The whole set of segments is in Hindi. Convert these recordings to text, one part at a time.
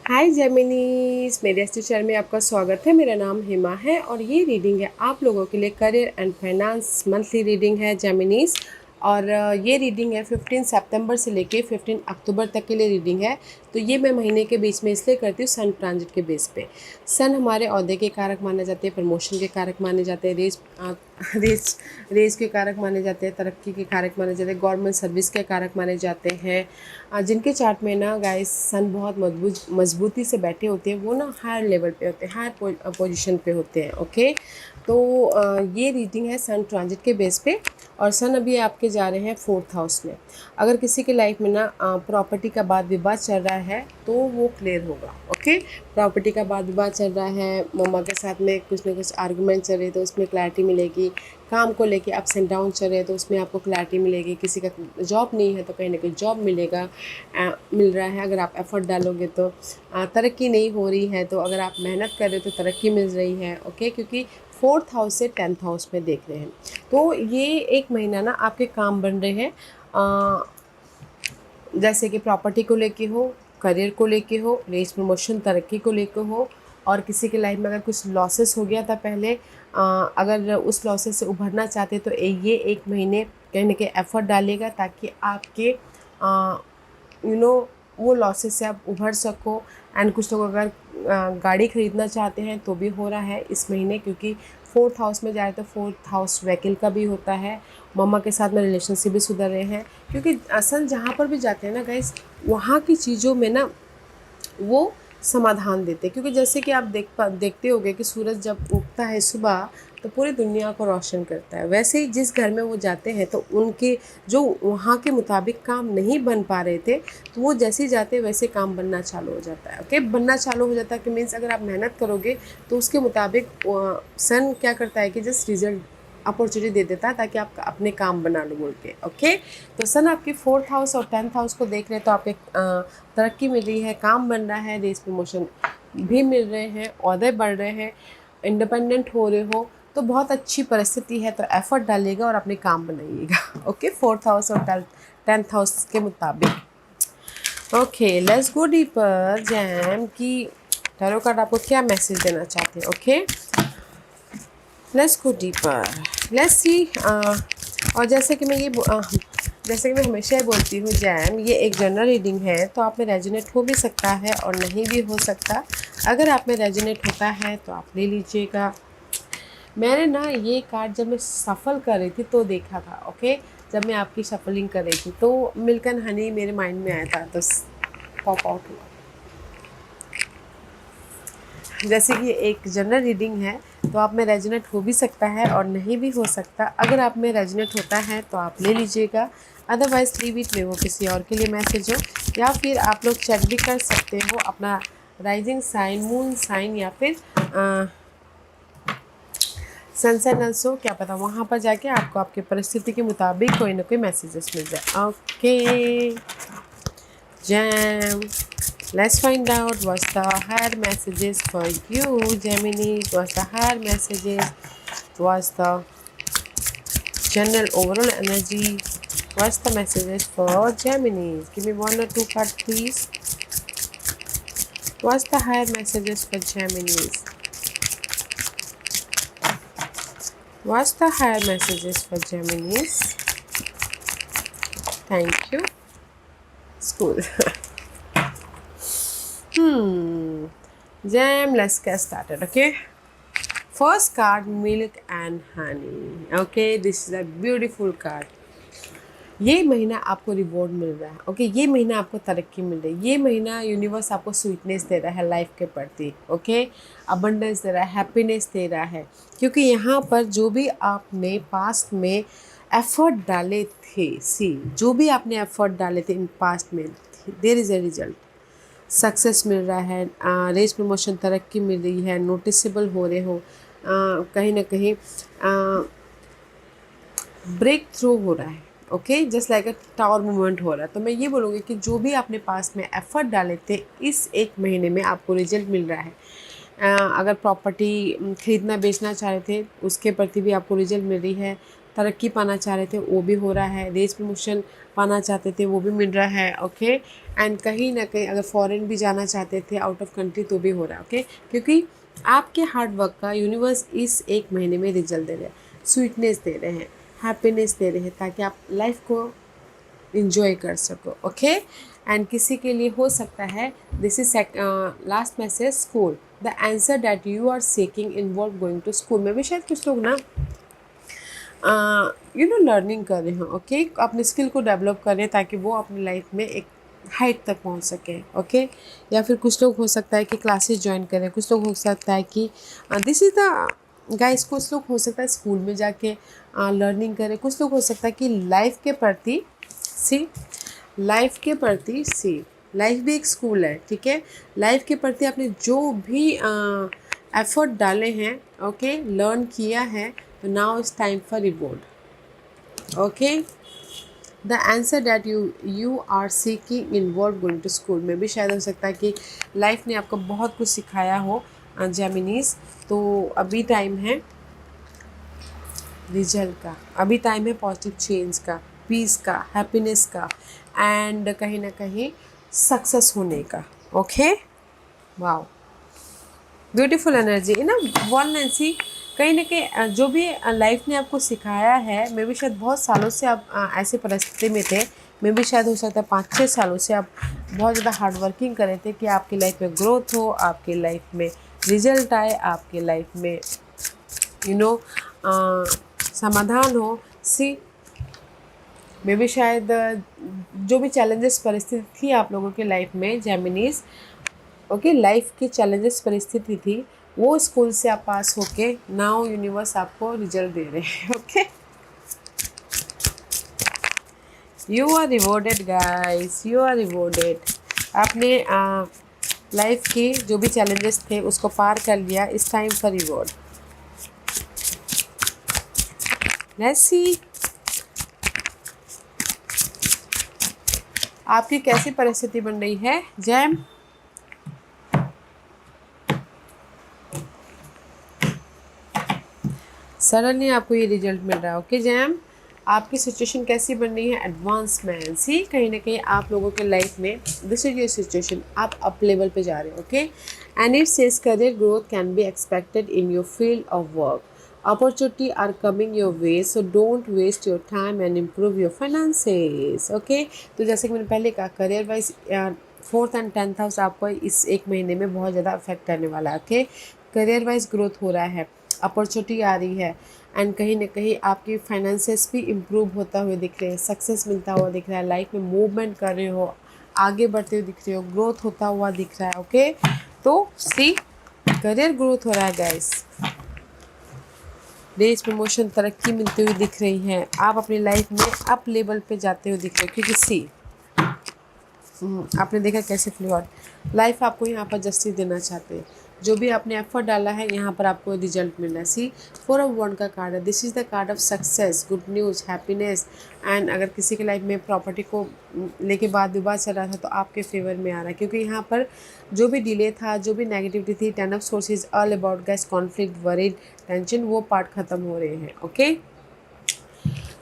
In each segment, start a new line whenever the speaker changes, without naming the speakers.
हाय जेमिनीज, मेरे एस्ट्रो चैनल में आपका स्वागत है। मेरा नाम हिमा है और ये रीडिंग है आप लोगों के लिए career and finance monthly reading है जेमिनीज। और ये रीडिंग है 15 सितंबर से लेके 15 अक्टूबर तक के लिए रीडिंग है। तो ये मैं महीने के बीच में इसलिए करती हूँ सन ट्रांजिट के बेस पे। सन हमारे ओहदे के कारक माने जाते हैं, प्रमोशन के कारक माने जाते हैं, रेस रेस के कारक माने जाते हैं, तरक्की के कारक माने जाते हैं, गवर्नमेंट सर्विस के कारक माने जाते हैं। जिनके चार्ट में ना गाइस सन बहुत मजबूती से बैठे होते हैं, वो ना हायर लेवल पे होते हैं, हायर पोजीशन पे होते हैं। ओके, तो ये रीडिंग है सन ट्रांजिट के बेस पे। और सन अभी आपके जा रहे हैं 4th हाउस में। अगर किसी के लाइफ में ना प्रॉपर्टी का वाद विवाद चल रहा है तो वो क्लियर होगा। ओके, प्रॉपर्टी का वाद विवाद चल रहा है, मम्मा के साथ में कुछ ना कुछ आर्गुमेंट चल रहे तो उसमें क्लैरिटी मिलेगी। काम को लेके अप्स एंड डाउन चल रहे हैं तो उसमें आपको क्लैरिटी मिलेगी। किसी का जॉब नहीं है तो कहीं ना कहीं जॉब मिलेगा, मिल रहा है अगर आप एफर्ट डालोगे तो। तरक्की नहीं हो रही है तो अगर आप मेहनत कर रहे हो तो तरक्की मिल रही है। ओके, क्योंकि 4th हाउस से 10th हाउस में देख रहे हैं तो ये एक महीना ना आपके काम बन रहे हैं। जैसे कि प्रॉपर्टी को लेके हो, करियर को लेके हो, रेस प्रमोशन तरक्की को लेके हो। और किसी के लाइफ में अगर कुछ लॉसेस हो गया था पहले, अगर उस लॉसेस से उभरना चाहते तो ये एक महीने कहीं ना कहीं एफर्ट डालेगा ताकि आपके वो लॉसेस से आप उभर सको। एंड कुछ लोग अगर गाड़ी ख़रीदना चाहते हैं तो भी हो रहा है इस महीने, क्योंकि 4th हाउस में जाए तो 4th हाउस व्हीकल का भी होता है। मम्मा के साथ में रिलेशनशिप भी सुधर रहे हैं, क्योंकि असल जहाँ पर भी जाते हैं ना गाइस, वहाँ की चीज़ों में ना वो समाधान देते हैं। क्योंकि जैसे कि आप देखते होंगे कि सूरज जब उगता है सुबह तो पूरी दुनिया को रोशन करता है। वैसे ही जिस घर में वो जाते हैं तो उनके जो वहाँ के मुताबिक काम नहीं बन पा रहे थे तो वो जैसे ही जाते हैं वैसे काम बनना चालू हो जाता है। ओके, बनना चालू हो जाता है कि मीन्स अगर आप मेहनत करोगे तो उसके मुताबिक सन क्या करता है कि जस्ट रिजल्ट अपॉर्चुनिटी दे देता है ताकि आप अपने काम बना लो बोल के। ओके, तो सन आपके 4th हाउस और 10th हाउस को देख रहे हैं तो आपके तरक्की मिल रही है, काम बन रहा है, रेस प्रमोशन भी मिल रहे हैं, ओहदे बढ़ रहे हैं, इंडिपेंडेंट हो रहे हो तो बहुत अच्छी परिस्थिति है। तो एफर्ट डालिएगा और अपने काम बनाइएगा। ओके, 4th हाउस और 10th हाउस के मुताबिक। Okay, let's go deeper jam की टैरो कार्ड आपको क्या मैसेज देना चाहते हैं। Okay, let's go deeper, let's see. और जैसे कि जैसे कि मैं हमेशा ही बोलती हूँ जैम, ये एक जनरल रीडिंग है तो आप में रेजोनेट हो भी सकता है और नहीं भी हो सकता। अगर आप में रेजोनेट होता है तो आप ले लीजिएगा। मैंने ना ये कार्ड जब मैं सफल कर रही थी तो देखा था। ओके, जब मैं आपकी शफलिंग कर रही थी तो मिल्क एंड हनी मेरे माइंड में आया था तो पॉप आउट हुआ। जैसे कि ये एक जनरल रीडिंग है तो आप में रेजोनेट हो भी सकता है और नहीं भी हो सकता। अगर आप में रेजोनेट होता है तो आप ले लीजिएगा, अदरवाइज लीव इट में, वो किसी और के लिए मैसेज हो। या फिर आप लोग चेक भी कर सकते हो अपना राइजिंग साइन, मून साइन या फिर सनसेट अल्सो, क्या पता वहाँ पर जाके आपको आपकी परिस्थिति के मुताबिक कोई ना कोई मैसेजेस मिल जाए। Okay jam, let's find out what's the higher messages for you, Gemini. What's the higher messages? What's the general overall energy? What's the messages for Gemini? Give me one or two cards, please. What's the higher messages for Geminis? What's the higher messages for Geminis? Thank you. School. Jam, let's get started. Okay. First card, milk and honey. Okay, this is a beautiful card. ये महीना आपको रिवॉर्ड मिल रहा है। ओके, ये महीना आपको तरक्की मिल रही है। ये महीना यूनिवर्स आपको स्वीटनेस दे रहा है लाइफ के प्रति। ओके, अबंडेंस दे रहा है, हैप्पीनेस दे रहा है, क्योंकि यहाँ पर जो भी आपने पास्ट में एफर्ट डाले थे, जो भी आपने एफर्ट डाले थे इन पास्ट में, there is a result, success मिल रहा है, रेस प्रमोशन तरक्की मिल रही है, नोटिसेबल हो रहे हो, कहीं ना कहीं ब्रेक थ्रू हो रहा है। ओके, जस्ट लाइक अ टावर मूवमेंट हो रहा है। तो मैं ये बोलूँगी कि जो भी आपने पास में एफर्ट डाले थे इस एक महीने में आपको रिजल्ट मिल रहा है। अगर प्रॉपर्टी ख़रीदना बेचना चाह रहे थे उसके प्रति भी आपको रिजल्ट मिल रही है। तरक्की पाना चाह रहे थे वो भी हो रहा है, रेस प्रमोशन पाना चाहते थे वो भी मिल रहा है। ओके, एंड कहीं ना कहीं अगर फॉरेन भी जाना चाहते थे आउट ऑफ कंट्री तो भी हो रहा है। ओके, क्योंकि आपके हार्ड वर्क का यूनिवर्स इस एक महीने में रिजल्ट दे रहे हैं, स्वीटनेस दे रहे हैं, हैप्पीनेस दे रहे हैं, ताकि आप लाइफ को इंजॉय कर सको। ओके, एंड किसी के लिए हो सकता है this is last message school, the answer that you are seeking involve going to school में भी शायद कुछ लोग ना लर्निंग कर रहे हो। ओके, अपने स्किल को डेवलप कर रहे हैं ताकि वो अपनी लाइफ में एक हाइट तक पहुंच सके। ओके, या फिर कुछ लोग हो सकता है कि क्लासेस ज्वाइन करें, कुछ लोग हो सकता है कि दिस इज़ द गाइस, कुछ लोग हो सकता है स्कूल में जाके लर्निंग करें, कुछ लोग हो सकता है कि लाइफ के प्रति लाइफ भी एक स्कूल है। ठीक है, लाइफ के प्रति आपने जो भी एफर्ट डाले हैं, ओके, लर्न किया है, तो now it's time for reward. Okay, the answer that you are seeking involve going to school में भी शायद हो सकता है कि लाइफ ने आपको बहुत कुछ सिखाया हो जेमिनीज। तो अभी टाइम है रिजल्ट का, अभी टाइम है पॉजिटिव चेंज का, पीस का, हैप्पीनेस का, एंड कहीं ना कहीं सक्सेस होने का। ओके, वाओ, ब्यूटीफुल एनर्जी ना वॉलनेंसी। कहीं ना कहीं जो भी लाइफ ने आपको सिखाया है, मे भी शायद बहुत सालों से आप ऐसे परिस्थिति में थे, मे भी शायद हो सकता है 5-6 सालों से आप बहुत ज़्यादा हार्ड वर्किंग कर रहे थे कि आपकी लाइफ में ग्रोथ हो, आपकी लाइफ में रिजल्ट आए, आपकी लाइफ में समाधान हो। सी मे भी शायद जो भी चैलेंजेस परिस्थिति थी आप लोगों के लाइफ में जेमिनीज, ओके, लाइफ की चैलेंजेस परिस्थिति थी, वो स्कूल से आप पास होके नाउ यूनिवर्स आपको रिजल्ट दे रहे हैं। Okay, you are rewarded guys, you are rewarded. आपने लाइफ की जो भी चैलेंजेस थे उसको पार कर लिया, इस टाइम फॉर रिवॉर्ड। लेट्स सी आपकी कैसी परिस्थिति बन रही है जैम। सडनली आपको ये रिजल्ट मिल रहा है। ओके जैम, आपकी सिचुएशन कैसी बन रही है, एडवांसमेंट। सी कहीं ना कहीं आप लोगों के लाइफ में दिस इज योर सिचुएशन, आप अप लेवल पे जा रहे हो। Okay, and it says career growth can be expected in your field of work, opportunity are coming your way, so don't waste your time and improve your finances. Okay, तो जैसे कि मैंने पहले कहा, career wise 4th and 10th house आपको इस एक महीने में बहुत ज़्यादा अफेक्ट करने वाला है। ओके, करियर वाइज ग्रोथ हो रहा है, अपॉर्चुनिटी आ रही है, एंड कहीं ना कहीं आपकी फाइनेंसेस भी इम्प्रूव होता हुआ दिख रहे हैं, सक्सेस मिलता हुआ दिख रहा है, लाइफ में मूवमेंट कर रहे हो, आगे बढ़ते हुए दिख रहे हो, ग्रोथ होता हुआ दिख रहा है। ओके, तो सी करियर ग्रोथ हो रहा है गाइस, रेस प्रमोशन, तरक्की मिलती हुई दिख रही है, आप अपनी लाइफ में अप लेवल पे जाते हुए दिख रहे हो। क्योंकि सी आपने देखा कैसे फ्लॉड लाइफ आपको यहाँ पर जस्टिस देना चाहते हैं, जो भी आपने एफर्ट डाला है यहाँ पर आपको रिजल्ट मिल रहा है। सी 4 ऑफ वन का कार्ड है, this is the card of success, good news, happiness, and अगर किसी के लाइफ में प्रॉपर्टी को लेके वाद विवाद चल रहा था तो आपके फेवर में आ रहा है, क्योंकि यहाँ पर जो भी डिले था, जो भी नेगेटिविटी थी, 10 of sources, all about gas, conflict, worried, tension, वो पार्ट ख़त्म हो रहे हैं। ओके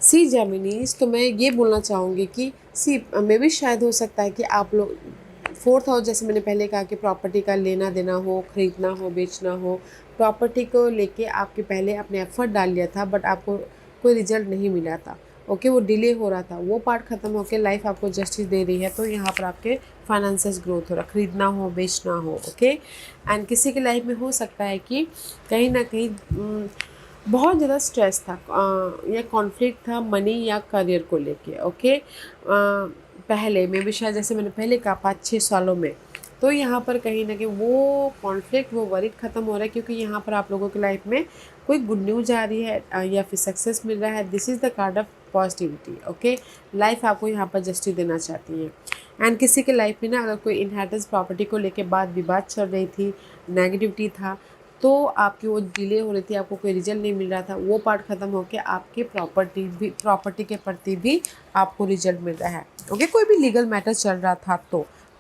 सी जेमिनीज, तो मैं ये बोलना चाहूँगी कि सी मे भी शायद हो सकता है कि आप लोग 4th हाउस, जैसे मैंने पहले कहा कि प्रॉपर्टी का लेना देना हो, ख़रीदना हो, बेचना हो, प्रॉपर्टी को लेके आपके पहले आपने एफर्ट डाल लिया था बट आपको कोई रिजल्ट नहीं मिला था। ओके, वो डिले हो रहा था, वो पार्ट ख़त्म होकर लाइफ आपको जस्टिस दे रही है, तो यहाँ पर आपके फाइनेंसेस ग्रोथ हो रहा, ख़रीदना हो, बेचना हो। ओके, एंड किसी की लाइफ में हो सकता है कि कहीं ना कहीं बहुत ज़्यादा स्ट्रेस था या कॉन्फ्लिक्ट था मनी या करियर को लेके। ओके, पहले में भी शायद, जैसे मैंने पहले कहा, 5-6 सालों में, तो यहाँ पर कहीं ना कहीं वो कॉन्फ्लिक्ट, वो वरीड ख़त्म हो रहा है, क्योंकि यहाँ पर आप लोगों की लाइफ में कोई गुड न्यूज़ आ रही है या फिर सक्सेस मिल रहा है। This is the card of positivity. Okay, life आपको यहाँ पर जस्टिस देना चाहती है, एंड किसी के लाइफ में ना अगर कोई इनहेरिटेंस प्रॉपर्टी को लेके बात विवाद चल रही थी, नेगेटिविटी था, तो आपकी वो डिले हो रही थी, आपको कोई रिजल्ट नहीं मिल रहा था, वो पार्ट ख़त्म होकर आपके प्रॉपर्टी के प्रति भी आपको रिजल्ट मिल रहा है। ओके, कोई भी लीगल मैटर चल रहा था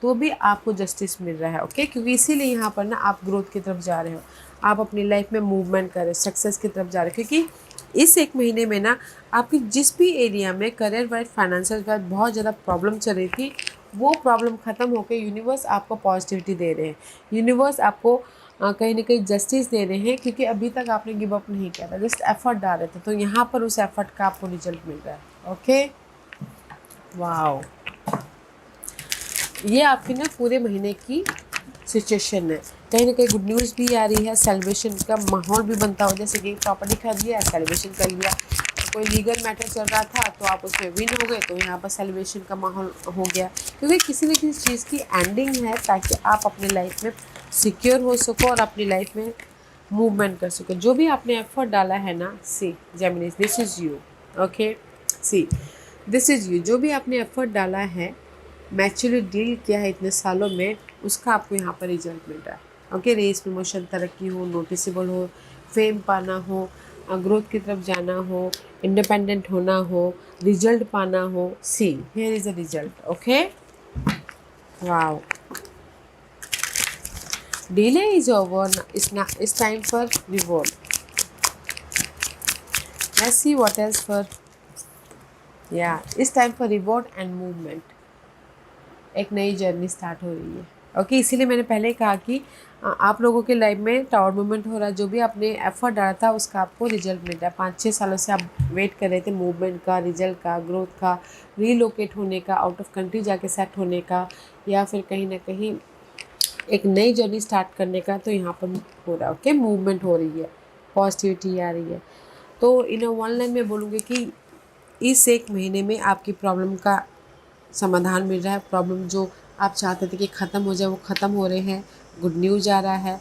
तो भी आपको जस्टिस मिल रहा है। ओके, क्योंकि इसीलिए यहाँ पर ना आप ग्रोथ की तरफ जा रहे हो, आप अपनी लाइफ में मूवमेंट कर रहे हो, सक्सेस की तरफ जा रहे हो, क्योंकि इस एक महीने में ना आपकी जिस भी एरिया में करियर वाइज फाइनेंशियल वाइज बहुत ज़्यादा प्रॉब्लम चल रही थी, वो प्रॉब्लम ख़त्म होकर यूनिवर्स आपको पॉजिटिविटी दे रहे हैं। यूनिवर्स आपको कहीं ना कहीं जस्टिस दे रहे हैं, क्योंकि अभी तक आपने गिव अप नहीं किया था, जस्ट एफर्ट डाल रहे थे, तो यहाँ पर उस एफर्ट का आपको रिजल्ट मिल रहा है। ओके, वाओ, ये आपकी ना पूरे महीने की सिचुएशन है। कहीं ना कहीं गुड न्यूज़ भी आ रही है, सेलिब्रेशन का माहौल भी बनता हो, जैसे कि प्रॉपर्टी खरीद लिया, सेलिब्रेशन कर लिया, कोई लीगल मैटर चल रहा था तो आप उसमें विन हो गए, तो यहाँ पर सेलिब्रेशन का माहौल हो गया, क्योंकि किसी न किसी चीज़ की एंडिंग है, ताकि आप अपनी लाइफ में सिक्योर हो सको और अपनी लाइफ में मूवमेंट कर सको। जो भी आपने एफर्ट डाला है ना, see Gemini, this is you. Okay, see this is you. जो भी आपने एफर्ट डाला है, मैच्योरली डील किया है इतने सालों में, उसका आपको यहाँ पर रिजल्ट मिल रहा है। ओके, रेस, प्रमोशन, तरक्की हो, नोटिसेबल हो, फेम पाना हो, ग्रोथ की तरफ जाना हो, इंडिपेंडेंट होना हो, रिजल्ट पाना हो, see here is a result. Okay, wow, delay is over, it's time for reward. Let's see what else for, या it's time for reward and movement. एक नई जर्नी स्टार्ट हो रही है। ओके, इसीलिए मैंने पहले ही कहा कि आप लोगों के लाइफ में टावर मूवमेंट हो रहा है। जो भी आपने एफर्ट डाला था उसका आपको रिजल्ट मिल रहा है। 5-6 सालों से आप वेट कर रहे थे मूवमेंट का, रिजल्ट का, ग्रोथ का, रीलोकेट होने का, आउट ऑफ कंट्री जाके सेट होने का, या फिर कहीं ना कहीं एक नई जर्नी स्टार्ट करने का, तो यहाँ पर हो रहा है। ओके, मूवमेंट हो रही है, पॉजिटिविटी आ रही है। तो इन वन लाइन में बोलूँगी कि इस एक महीने में आपकी प्रॉब्लम का समाधान मिल रहा है। प्रॉब्लम जो आप चाहते थे कि ख़त्म हो जाए, वो ख़त्म हो रहे हैं। गुड न्यूज़ आ रहा है।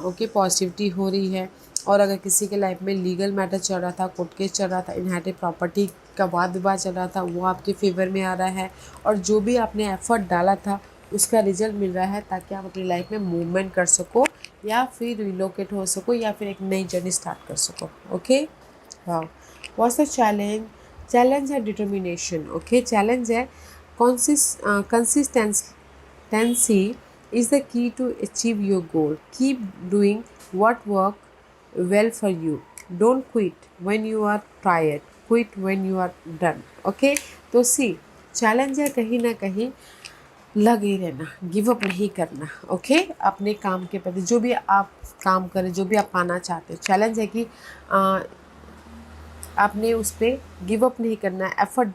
ओके, पॉजिटिविटी हो रही है। और अगर किसी के लाइफ में लीगल मैटर चल रहा था, कोर्ट केस चल रहा था, इनहेरिटेड प्रॉपर्टी का वाद विवाद चल रहा था, वो आपके फेवर में आ रहा है। और जो भी आपने एफर्ट डाला था उसका रिजल्ट मिल रहा है, ताकि आप अपनी लाइफ में मूवमेंट कर सको, या फिर रिलोकेट हो सको, या फिर एक नई जर्नी स्टार्ट कर सको। Okay, wow, what's the challenge? Challenge है डिटर्मिनेशन। ओके, चैलेंज है consistency is the key to achieve your goal. Keep doing what work well for you. Don't quit when you are tired. Quit when you are done. Okay, तो सी चैलेंज है कहीं ना कहीं लगे रहना, गिव अप नहीं करना। ओके, अपने काम के प्रति जो भी आप काम करें, जो भी आप पाना चाहते हो, चैलेंज है कि आपने उस पर गिव अप नहीं करना है, एफर्ट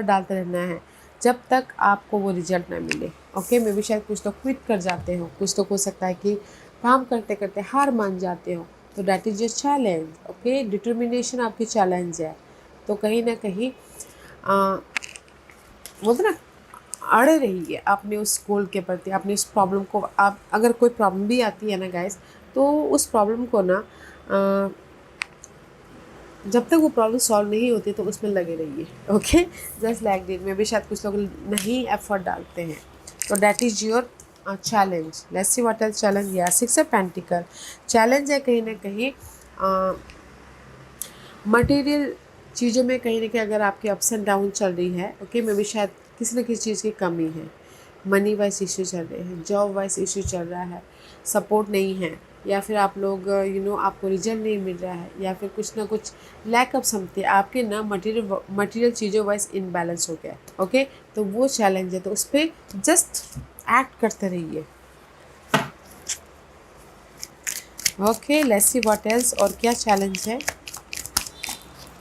डालते रहना है जब तक आपको वो रिजल्ट ना मिले। ओके, मे भी शायद कुछ तो क्विट कर जाते हो, कुछ तो हो सकता है कि काम करते करते हार मान जाते हो, तो that is your challenge. Okay, determination आपकी चैलेंज है। तो कहीं ना कहीं बोलते ना, अड़े रहिए अपने उस गोल के प्रति, अपनी उस प्रॉब्लम को। आप अगर कोई प्रॉब्लम भी आती है ना गाइस, तो उस प्रॉब्लम को ना जब तक वो प्रॉब्लम सॉल्व नहीं होती तो उसमें लगे रहिए। Okay, just like this. में भी शायद कुछ लोग नहीं एफर्ट डालते हैं, तो that is your challenge. Let's see what else challenge. या 6 ऑफ पेंटिकल चैलेंज है कहीं ना कहीं मटेरियल चीज़ों में। कहीं ना कहीं अगर आपकी अप्स एंड डाउन चल रही है, ओके, में भी शायद किसी न किसी चीज़ की कमी है। मनी वाइज इशू चल रहे हैं, जॉब वाइज इशू चल रहा है, सपोर्ट नहीं है, या फिर आप लोग आपको रिजल्ट नहीं मिल रहा है, या फिर कुछ ना कुछ लैक ऑफ समथिंग आपके ना मटेरियल चीज़ों वाइज इनबैलेंस हो गया। ओके, तो वो चैलेंज है, तो उस पर जस्ट एक्ट करते रहिए। Okay, let's see what else. और क्या चैलेंज है?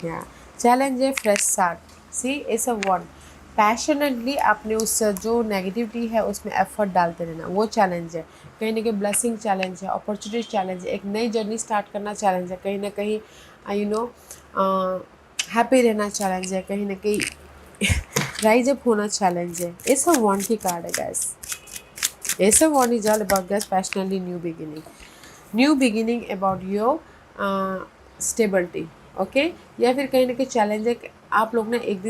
क्या चैलेंज है? Fresh start. See it's a one passionately आपने उस जो नेगेटिविटी है उसमें एफर्ट डालते रहना, वो चैलेंज है। कहीं ना कहीं ब्लेसिंग चैलेंज है, अपॉर्चुनिटी चैलेंज है, एक नई जर्नी स्टार्ट करना चैलेंज है, कहीं ना कहीं हैप्पी रहना चैलेंज है, कहीं ना कहीं राइज अप होना चैलेंज है। इट्स अ वन की कार्ड है guys. It's a one is all about guys passionately new beginning about your stability. Okay, या फिर कहीं ना कहीं चैलेंज है कि आप लोग ना एक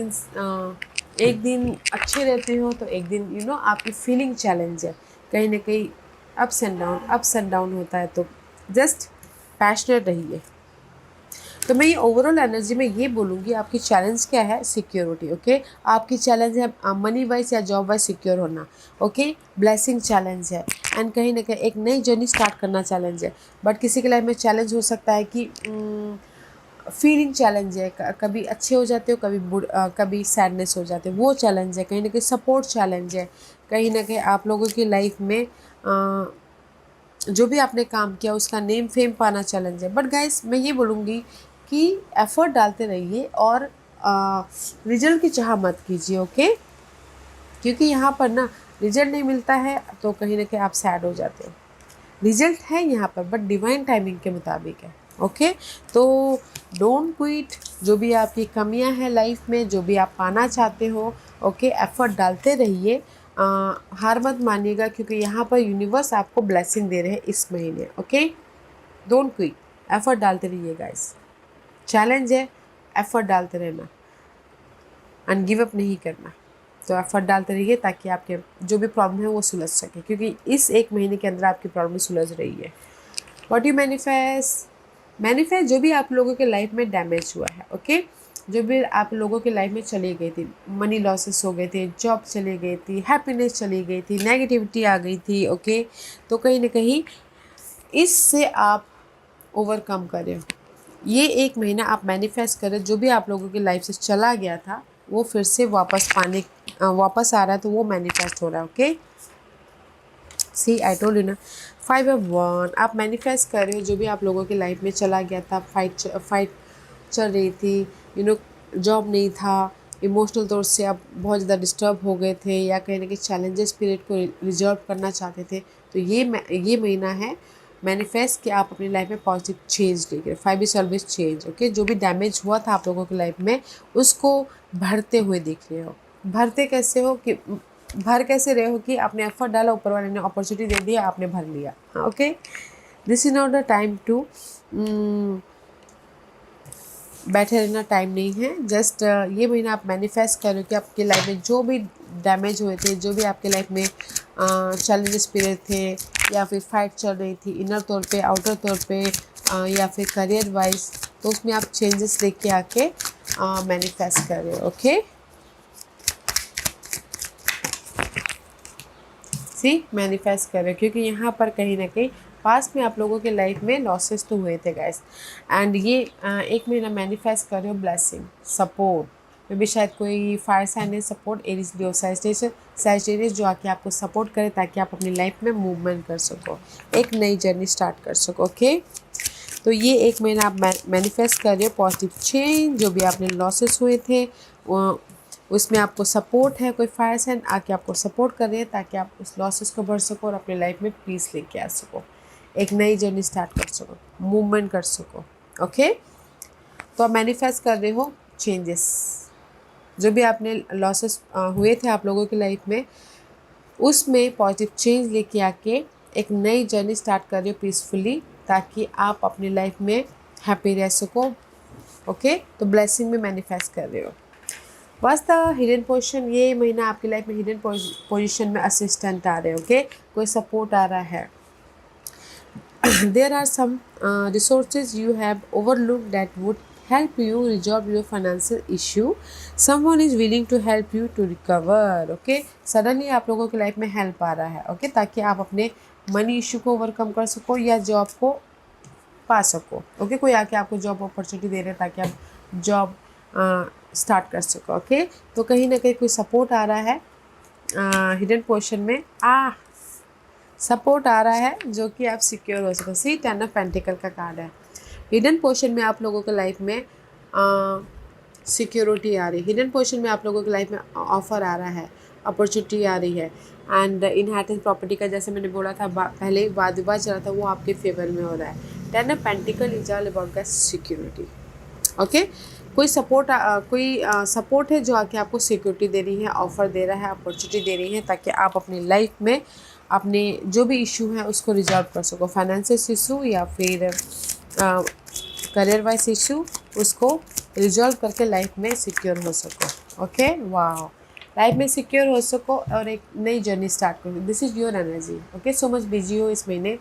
दिन अच्छे रहते हो, तो एक दिन आपकी फीलिंग चैलेंज है। कहीं ना कहीं अप्स एंड डाउन होता है, तो जस्ट पैशनेट रहिए। तो मैं ये ओवरऑल एनर्जी में ये बोलूँगी, आपकी चैलेंज क्या है? सिक्योरिटी। ओके, आपकी चैलेंज है मनी वाइज या जॉब वाइज सिक्योर होना। ओके, ब्लेसिंग चैलेंज है, एंड कहीं ना कहीं एक नई जर्नी स्टार्ट करना चैलेंज है। बट किसी के लाइफ में चैलेंज हो सकता है कि फीलिंग चैलेंज है, कभी अच्छे हो जाते हो, कभी सैडनेस हो जाते हो, वो चैलेंज है। कहीं ना कहीं सपोर्ट चैलेंज है, कहीं ना कहीं आप लोगों की लाइफ में जो भी आपने काम किया उसका नेम फेम पाना चैलेंज है। बट गाइस मैं ये बोलूँगी कि एफर्ट डालते रहिए और रिजल्ट की चाह मत कीजिए, ओके। क्योंकि यहाँ पर ना रिजल्ट नहीं मिलता है तो कहीं ना कहीं आप सैड हो जाते हो। रिजल्ट है यहाँ पर बट डिवाइन टाइमिंग के मुताबिक है, ओके। तो डोंट क्विट, जो भी आपकी कमियां हैं लाइफ में, जो भी आप पाना चाहते हो, ओके, एफर्ट डालते रहिए। हार मत मानिएगा क्योंकि यहाँ पर यूनिवर्स आपको ब्लेसिंग दे रहे हैं इस महीने, ओके। डोंट क्विट, एफर्ट डालते रहिए गाइस। चैलेंज है, एफर्ट डालते रहना एंड गिव अप नहीं करना। तो एफर्ट डालते रहिए ताकि आपके जो भी प्रॉब्लम है वो सुलझ सके, क्योंकि इस एक महीने के अंदर आपकी प्रॉब्लम सुलझ रही है। व्हाट यू मैनिफेस्ट जो भी आप लोगों के लाइफ में डैमेज हुआ है, ओके। जो भी आप लोगों के लाइफ में चली गई थी, मनी लॉसेस हो गए थे, जॉब चली गई थी, हैप्पीनेस चली गई थी, नेगेटिविटी आ गई थी, ओके। तो कहीं ना कहीं इससे आप ओवरकम करें। ये एक महीना आप मैनिफेस्ट करें, जो भी आप लोगों की लाइफ से चला गया था वो फिर से वापस आ रहा है, तो वो मैनिफेस्ट हो रहा है, okay. See I told you ना, 5 of 1 आप मैनिफेस्ट कर रहे हो। जो भी आप लोगों की लाइफ में चला गया था, फाइट चल रही थी, जॉब नहीं था, इमोशनल तौर से आप बहुत ज़्यादा डिस्टर्ब हो गए थे, या कहीं ना कहीं चैलेंजेस पीरियड को रिजॉल्व करना चाहते थे, तो ये महीना है मैनिफेस्ट कि आप अपनी लाइफ में पॉजिटिव चेंज लेके 5 इज ऑलवेज चेंज, ओके। जो भी डैमेज हुआ था आप लोगों की लाइफ में उसको भरते हुए दिख रहे हो। भरते कैसे हो कि भर कैसे रहे हो कि आपने एफर्ट डाला, ऊपर वाले ने अपॉर्चुनिटी दे दिया, आपने भर लिया, okay. This is not the time to बैठे रहना, टाइम नहीं है। जस्ट ये महीना आप मैनिफेस्ट करो कि आपकी लाइफ में जो भी डैमेज हुए थे, जो भी आपके लाइफ में चैलेंजेस पीरियड थे, या फिर फाइट चल रही थी इनर तौर पे, आउटर तौर पे, या फिर करियर वाइज, तो उसमें आप चेंजेस लेके आके मैनिफेस्ट कर रहे हो, ओके। सी मैनिफेस्ट कर रहे हो, क्योंकि यहाँ पर कहीं ना कहीं पास्ट में आप लोगों के लाइफ में लॉसेस तो हुए थे गाइस, एंड ये एक महीना मैनिफेस्ट कर रहे हो ब्लेसिंग, सपोर्ट, मे भी शायद कोई फायर साइन है, सपोर्ट एरीज लियो सैजिटेरियस जो आके आपको सपोर्ट करे ताकि आप अपनी लाइफ में मूवमेंट कर सको, एक नई जर्नी स्टार्ट कर सको, ओके। तो ये एक महीना आप मैनिफेस्ट कर रहे हो पॉजिटिव चेंज। जो भी आपने लॉसेस हुए थे उसमें आपको सपोर्ट है, कोई फायर साइन आके आपको सपोर्ट कर रहे हैं ताकि आप उस लॉसेस को भर सको और अपनी लाइफ में पीस लेके आ सको, एक नई जर्नी स्टार्ट कर सको, मूवमेंट कर सको, ओके। तो आप मैनिफेस्ट कर रहे हो चेंजेस, जो भी आपने लॉसेस हुए थे आप लोगों की लाइफ में उसमें पॉजिटिव चेंज लेके आके एक नई जर्नी स्टार्ट कर रहे हो पीसफुली, ताकि आप अपनी लाइफ में हैप्पी रह सको, ओके। तो ब्लेसिंग में मैनिफेस्ट कर रहे हो। बस द हिडन पोजीशन, ये महीना आपकी लाइफ में हिडन पोजीशन में असिस्टेंट आ रहे हैं, ओके, कोई सपोर्ट आ रहा है। There are some resources you have overlooked that would help you resolve your financial issue. Someone is willing to help you to recover, okay. Suddenly आप लोगों की लाइफ में हेल्प आ रहा है, ओके, ताकि आप अपने मनी इशू को ओवरकम कर सको या जॉब को पा सको, ओके। कोई आके आपको जॉब अपॉर्चुनिटी दे रहे हैं ताकि आप जॉब स्टार्ट कर सको, ओके। तो कहीं ना कहीं कोई सपोर्ट आ रहा है हिडन पोर्शन में, सपोर्ट आ रहा है जो कि आप सिक्योर हो सको। सी 10 ऑफ पेंटिकल का कार्ड है। हिडन पोर्शन में आप लोगों के लाइफ में सिक्योरिटी आ रही है, हिडन पोर्शन में आप लोगों की लाइफ में ऑफर आ रहा है, अपॉर्चुनिटी आ रही है, एंड इनहेरिटेंस प्रॉपर्टी का जैसे मैंने बोला था पहले वाद विवाद चला था वो आपके फेवर में हो रहा है। 10 of pentacle is all about the security, okay. कोई सपोर्ट है जो आके आपको सिक्योरिटी दे रही है, ऑफर दे रहा है, अपॉर्चुनिटी दे रही है ताकि आप अपनी लाइफ में अपने जो भी इशू है उसको रिजॉल्व कर सको, फाइनेंशियल इशू या फिर करियर वाइज इशू, उसको रिजॉल्व करके लाइफ में सिक्योर हो सको, ओके। वाह, लाइफ में सिक्योर हो सको और एक नई जर्नी स्टार्ट करो। This is your energy, okay. So much busy हो इस महीने,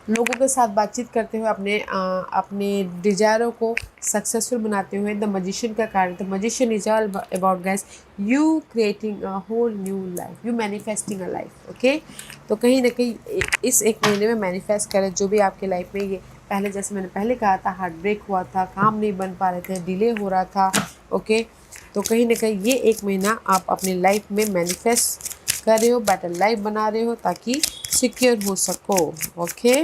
लोगों के साथ बातचीत करते हुए अपने डिजायरों को सक्सेसफुल बनाते हुए। द मजिशियन का card, the magician is all about guys you creating a whole new life, you manifesting a life, okay. तो कहीं ना कहीं इस एक महीने में मैनिफेस्ट करें जो भी आपके लाइफ में ये पहले जैसे मैंने पहले कहा था, हार्ट ब्रेक हुआ था, काम नहीं बन पा रहे थे, डिले हो रहा था। ओके, तो कहीं ना कहीं ये एक महीना आप अपनी लाइफ में मैनिफेस्ट कर रहे हो, बेटर लाइफ बना रहे हो ताकि सिक्योर हो सको। ओके,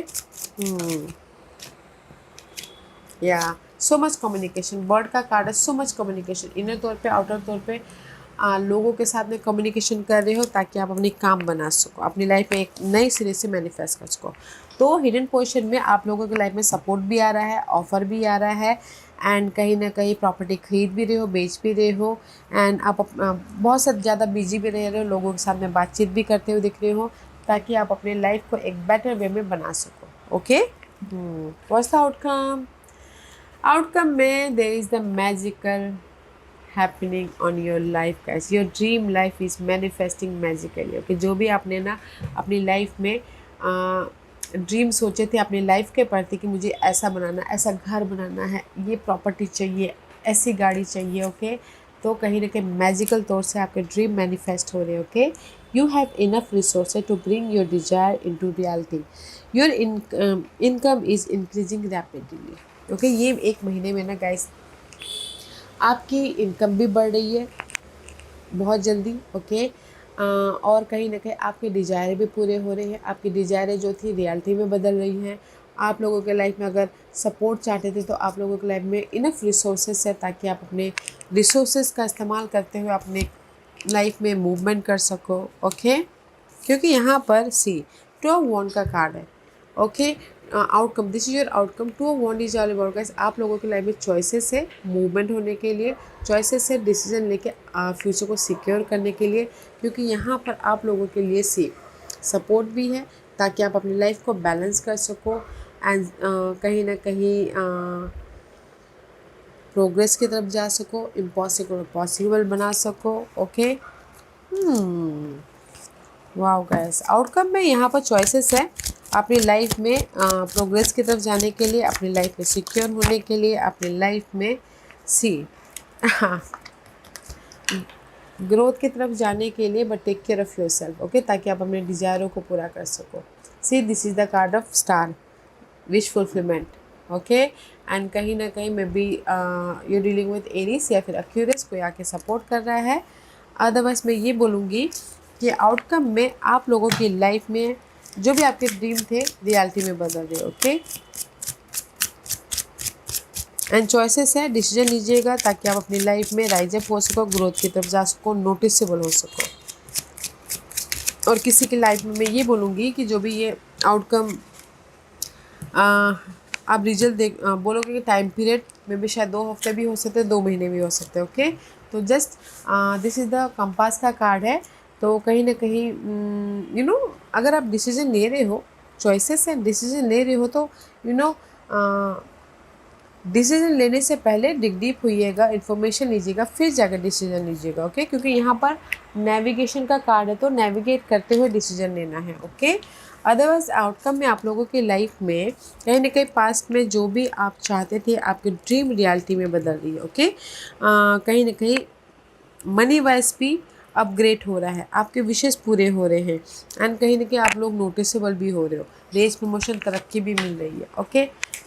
या सो मच कम्युनिकेशन, बर्ड का कार्ड है सो मच कम्युनिकेशन। इनर तौर पे, आउटर तौर पे लोगों के साथ में कम्युनिकेशन कर रहे हो ताकि आप अपनी काम बना सको, अपनी लाइफ में एक नई सिरे से मैनिफेस्ट कर सको। तो हिडन पोजीशन में आप लोगों की लाइफ में सपोर्ट भी आ रहा है, ऑफर भी आ रहा है, एंड कहीं ना कहीं प्रॉपर्टी खरीद भी रहे हो, बेच भी रहे हो, एंड आप बहुत सा ज़्यादा बिजी भी रह रहे हो, लोगों के साथ में बातचीत भी करते हुए दिख रहे हो ताकि आप अपने लाइफ को एक बेटर वे में बना सको। Okay, what's the outcome? Outcome में there is the magical happening on your life guys, your dream life is manifesting magically। okay, जो भी आपने ना अपनी लाइफ में ड्रीम सोचे थे अपनी लाइफ के प्रति कि मुझे ऐसा बनाना, ऐसा घर बनाना है, ये प्रॉपर्टी चाहिए, ऐसी गाड़ी चाहिए, ओके, तो कहीं ना कहीं मैजिकल तौर से आपके ड्रीम मैनिफेस्ट हो रहे हैं। Okay, you have enough resources to bring your desire into reality, your income is increasing rapidly. Okay, ये एक महीने में ना गाइस आपकी इनकम भी बढ़ रही है बहुत जल्दी। ओके, और कहीं ना कहीं आपके डिज़ायर भी पूरे हो रहे हैं, आपकी डिज़ायर जो थी रियलिटी में बदल रही हैं। आप लोगों के लाइफ में अगर सपोर्ट चाहते थे तो आप लोगों के लाइफ में इनफ रिसोर्सेस है ताकि आप अपने रिसोर्सेस का इस्तेमाल करते हुए अपने लाइफ में मूवमेंट कर सको। ओके, क्योंकि यहाँ पर सी टू ऑफ वॉन्ड का कार्ड है। Okay, outcome, this is your outcome. Two of wand is all about guys, आप लोगों की लाइफ में चॉइसेस है मूवमेंट होने के लिए, चॉइसेस है डिसीजन लेके फ्यूचर को सिक्योर करने के लिए, क्योंकि यहाँ पर आप लोगों के लिए सी सपोर्ट भी है ताकि आप अपनी लाइफ को बैलेंस कर सको एंड कहीं ना कहीं प्रोग्रेस की तरफ जा सको, इम्पॉसिबल पॉसिबल बना सको। ओके, वाओ गाइस, आउटकम में यहाँ पर चॉइसेस है अपनी लाइफ में प्रोग्रेस की तरफ जाने के लिए, अपनी लाइफ में सिक्योर होने के लिए, अपनी लाइफ में सी ग्रोथ की तरफ जाने के लिए, but take care of your self. Okay, ताकि आप अपने डिज़ायरों को पूरा कर सको। See this is the card of star, wish fulfilment. Okay, and कहीं ना कहीं maybe you dealing with Aries या फिर एक्यूरियस, कोई आके सपोर्ट कर रहा है। अदरवाइज मैं ये बोलूँगी कि आउटकम में आप लोगों की लाइफ में जो भी आपके ड्रीम थे रियलिटी में बदल रहे। ओके, एंड चॉइसेस है, डिसीजन लीजिएगा ताकि आप अपनी लाइफ में राइज अप हो सको, ग्रोथ की तरफ जा सको, नोटिसेबल हो सको। और किसी की लाइफ में मैं ये बोलूँगी कि जो भी ये आउटकम आप रिजल्ट बोलोगे कि टाइम पीरियड में भी शायद 2 हफ्ते भी हो सकते हैं, 2 महीने भी हो सकते हैं। ओके, तो just this is the compass का कार्ड है। तो कहीं ना कहीं यू नो अगर आप डिसीजन ले रहे हो, चॉइसेस हैं, डिसीजन ले रहे हो, तो यू नो डिसीजन लेने से पहले डिग डीप होइएगा, इन्फॉर्मेशन लीजिएगा, फिर जाकर डिसीजन लीजिएगा। ओके, क्योंकि यहाँ पर नेविगेशन का कार्ड है, तो नेविगेट करते हुए डिसीजन लेना है। ओके, अदरवाइज आउटकम में आप लोगों की लाइफ में कहीं ना कहीं पास्ट में जो भी आप चाहते थे आपके ड्रीम रियलिटी में बदल रही है। ओके, कहीं ना कहीं मनी वाइज भी अपग्रेड हो रहा है, आपके विशेष पूरे हो रहे हैं, एंड कहीं ना कहीं आप लोग नोटिसेबल भी हो रहे हो, रेस प्रमोशन तरक्की भी मिल रही है। ओके,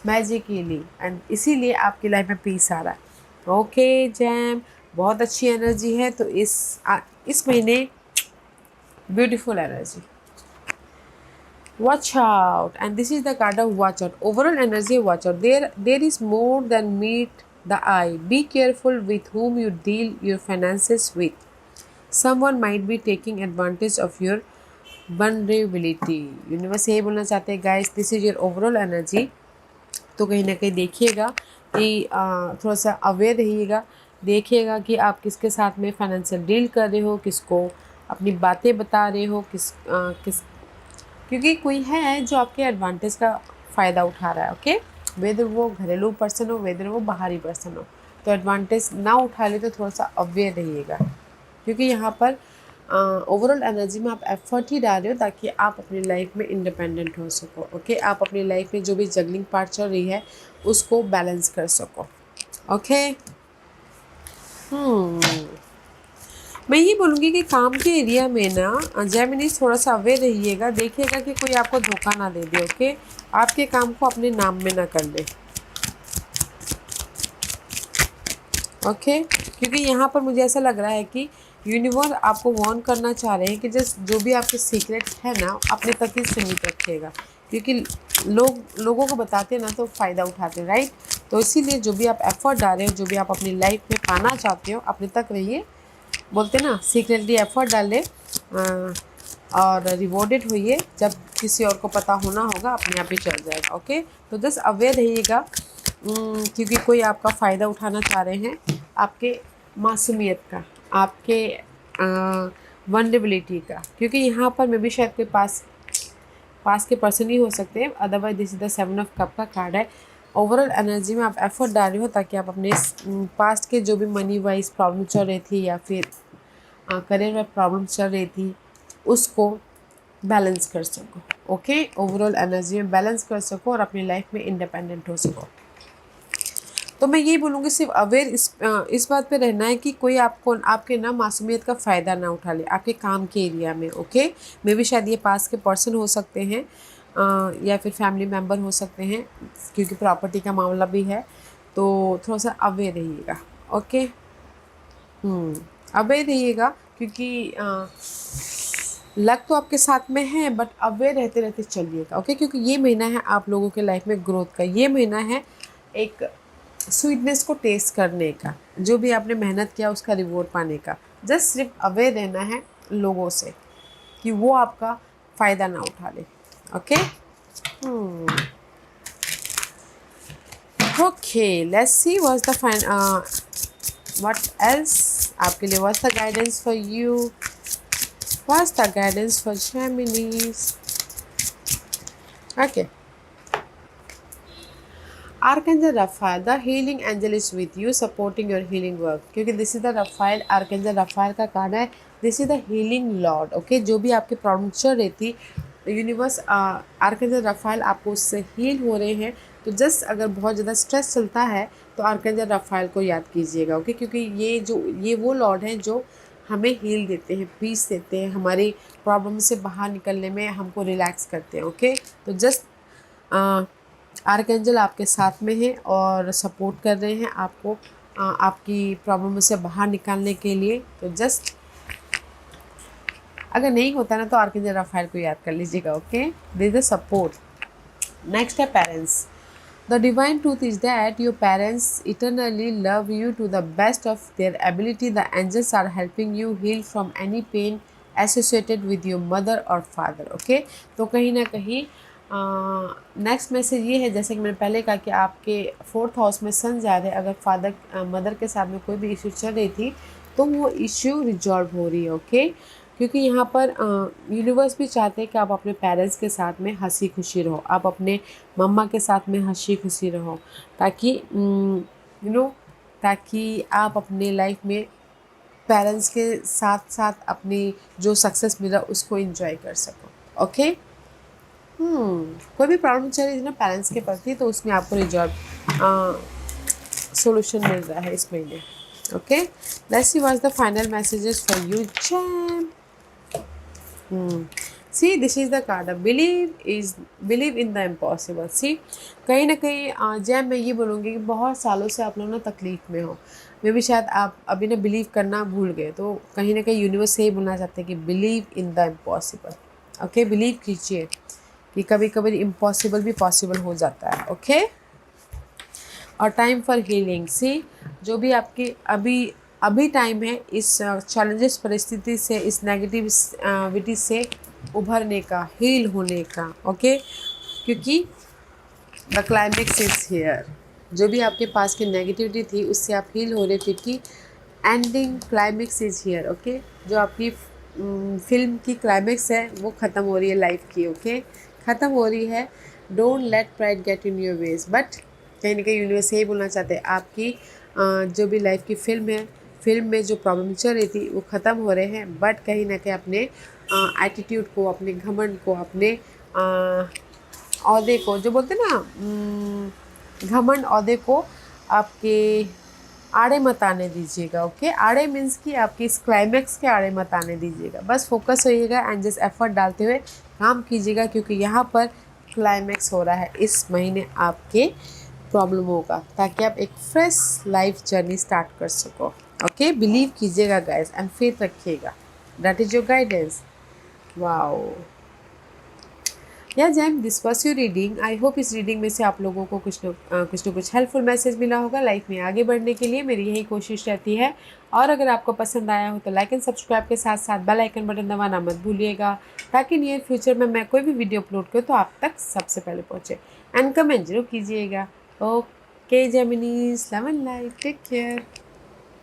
मैजिकली, एंड इसीलिए आपकी लाइफ में पीस आ रहा है। ओके जैम, बहुत अच्छी एनर्जी है। तो इस महीने beautiful energy, watch out, and this is the card of watch out, overall energy of watch out. There is more than meet the eye, be careful with whom you deal your finances with, someone might be taking advantage of your vulnerability। Universe यही बोलना चाहते हैं guys, this is your overall energy. तो कहीं ना कहीं देखिएगा कि थोड़ा सा अवेयर रहिएगा, देखिएगा कि आप किसके साथ में फाइनेंशियल डील कर रहे हो, किसको अपनी बातें बता रहे हो, किस क्योंकि कोई है जो आपके एडवांटेज का फ़ायदा उठा रहा है। ओके, वेदर वो घरेलू पर्सन हो, वेदर वो बाहरी पर्सन हो, तो एडवांटेज ना उठा ले तो थोड़ा सा अवेयर रहिएगा, क्योंकि यहाँ पर ओवरऑल एनर्जी में आप एफर्ट ही डाल रहे हो ताकि आप अपनी लाइफ में इंडिपेंडेंट हो सको। ओके, आप अपनी लाइफ में जो भी जगलिंग पार्ट चल रही है उसको बैलेंस कर सको। ओके, मैं ये बोलूँगी कि काम के एरिया में ना जेमिनीज थोड़ा सा अवेयर रहिएगा, देखिएगा कि कोई आपको धोखा ना दे दे। ओके, आपके काम को अपने नाम में ना कर ले। ओके, क्योंकि यहाँ पर मुझे ऐसा लग रहा है कि यूनिवर्स आपको वार्न करना चाह रहे हैं कि जो भी आपके सीक्रेट है ना अपने तक ही सीमित रखिएगा, क्योंकि लोगों को बताते हैं ना तो फ़ायदा उठाते हैं, राइट। तो इसीलिए जो भी आप एफर्ट डालें, जो भी आप अपनी लाइफ में पाना चाहते हो अपने तक रहिए। बोलते ना सीक्रेटली एफर्ट डालें और रिवॉर्डेड होइए। जब किसी और को पता होना होगा अपने आप ही चल जाएगा। ओके, तो जस्ट अवेयर रहिएगा क्योंकि कोई आपका फ़ायदा उठाना चाह रहे हैं, आपके मासूमियत का, आपके वनरेबिलिटी का। क्योंकि यहाँ पर मैं भी शायद कोई पास के पर्सन ही हो सकते हैं। Otherwise this is the 7 of cup का कार्ड है। ओवरऑल एनर्जी में आप एफर्ट डाल रहे हो ताकि आप अपने पास्ट के जो भी मनी वाइज प्रॉब्लम चल रही थी या फिर करियर में प्रॉब्लम चल रही थी उसको बैलेंस कर सको। ओके, ओवरऑल एनर्जी में बैलेंस कर सको और अपनी लाइफ में इंडिपेंडेंट हो सको। तो मैं यही बोलूँगी सिर्फ अवेयर इस बात पे रहना है कि कोई आपके ना मासूमियत का फ़ायदा ना उठा ले आपके काम के एरिया में। ओके, मे भी शायद ये पास के पर्सन हो सकते हैं या फिर फैमिली मेम्बर हो सकते हैं, क्योंकि प्रॉपर्टी का मामला भी है। तो थोड़ा सा अवेयर रहिएगा। ओके, अवेयर रहिएगा क्योंकि लक तो आपके साथ में है, बट अवेयर रहते रहते चलिएगा। ओके, क्योंकि ये महीना है आप लोगों के लाइफ में ग्रोथ का, ये महीना है एक स्वीटनेस को टेस्ट करने का, जो भी आपने मेहनत किया उसका रिवॉर्ड पाने का। जस्ट सिर्फ अवेयर रहना है लोगों से कि वो आपका फ़ायदा ना उठा ले। Okay, okay, let's see what else आपके लिए। What's the guidance for you, what's the guidance for Geminis. Okay, Archangel Raphael, the healing angel is with you, supporting your healing work. क्योंकि this is the Rafale, archangel Rafale का कार्ड है। This is the healing Lord. Okay, जो भी आपकी प्रॉब्लम चल रही थी, यूनिवर्स आर्केंजल रफाइल आपको उससे हील हो रहे हैं। तो जस्ट अगर बहुत ज़्यादा स्ट्रेस चलता है तो आर्केंजल रफाइल को याद कीजिएगा। ओके, क्योंकि ये वो लॉर्ड हैं जो हमें हील देते हैं, पीस देते हैं, हमारी प्रॉब्लम से बाहर निकलने में हमको रिलैक्स करते हैं। ओके, तो जस्ट आर्कएंजल आपके साथ में है और सपोर्ट कर रहे हैं आपको आपकी प्रॉब्लम से बाहर निकालने के लिए। तो जस्ट अगर नहीं होता ना तो आर्कएंजल रफाइल को याद कर लीजिएगा। Okay, this is the support. Next है parents. The divine truth is that your parents eternally love you to the best of their ability. The angels are helping you heal from any pain associated with your mother और फादर। ओके, तो कहीं ना कहीं नेक्स्ट मैसेज ये है, जैसे कि मैंने पहले कहा कि आपके 4th हाउस में सन जा रहे हैं। अगर मदर के साथ में कोई भी इशू चल रही थी तो वो इशू रिजॉल्व हो रही है। ओके, क्योंकि यहाँ पर यूनिवर्स भी चाहते हैं कि आप अपने पेरेंट्स के साथ में हंसी खुशी रहो, आप अपने मम्मा के साथ में हंसी खुशी रहो, ताकि ताकि आप अपने लाइफ में पेरेंट्स के साथ साथ अपनी जो सक्सेस मिला उसको एंजॉय कर सको। ओके, कोई भी प्रॉब्लम चल रही है ना पेरेंट्स के प्रति, तो उसमें आपको रिजॉल्व सोल्यूशन मिल रहा है इस महीने। Okay, let's see what's the final messages for you gem. See this is the card, believe in the impossible. See कहीं ना कहीं जैम मैं ये बोलूँगी कि बहुत सालों से आप लोग ना तकलीफ में हो, मे भी शायद आप अभी ना बिलीव करना भूल गए। तो कहीं ना कहीं यूनिवर्स से ही बोलना चाहते हैं कि believe in the impossible. Okay, believe कीजिए कि कभी कभी इम्पॉसिबल भी पॉसिबल हो जाता है। ओके, और टाइम फॉर हीलिंग। सी जो भी आपकी अभी टाइम है इस चैलेंजेस परिस्थिति से, इस नेगेटिविटी से उभरने का, हील होने का। ओके, क्योंकि द क्लाइमेक्स इज हियर। जो भी आपके पास की नेगेटिविटी थी उससे आप हील हो रहे, क्योंकि ending climax is here. Okay, जो आपकी फिल्म की क्लाइमेक्स है वो ख़त्म हो रही है लाइफ की। ओके, ख़त्म हो रही है। Don't let pride get in your ways. But कहीं ना कहीं यूनिवर्स यही बोलना चाहते हैं आपकी जो भी लाइफ की फिल्म में जो प्रॉब्लम चल रही थी वो ख़त्म हो रहे हैं। बट कहीं ना कहीं अपने एटीट्यूड को, अपने घमंड को, अपने औहदे को, जो बोलते हैं ना घमंड औहदे को, आपके आड़े मत आने दीजिएगा। ओके, आड़े मीन्स कि आपकी इस क्लाइमैक्स के आड़े मत आने दीजिएगा, बस फोकस होइएगा एंड जस्ट एफर्ट डालते हुए काम कीजिएगा, क्योंकि यहाँ पर क्लाइमैक्स हो रहा है इस महीने आपके प्रॉब्लमों का, ताकि आप एक फ्रेश लाइफ जर्नी स्टार्ट कर सको। ओके, बिलीव कीजिएगा गाइस एंड फेथ रखिएगा। That is your guidance. Wow या gem, this was your reading. I hope इस रीडिंग में से आप लोगों को कुछ न कुछ हेल्पफुल मैसेज मिला होगा लाइफ में आगे बढ़ने के लिए। मेरी यही कोशिश रहती है। और अगर आपको पसंद आया हो तो लाइक एंड सब्सक्राइब के साथ साथ बेल आइकन बटन दबाना मत भूलिएगा, ताकि नियर फ्यूचर में मैं कोई भी वीडियो अपलोड करूँ तो आप तक सबसे पहले पहुँचे। एंड कमेंट जरूर कीजिएगा। Okay Geminis, love and life, take care.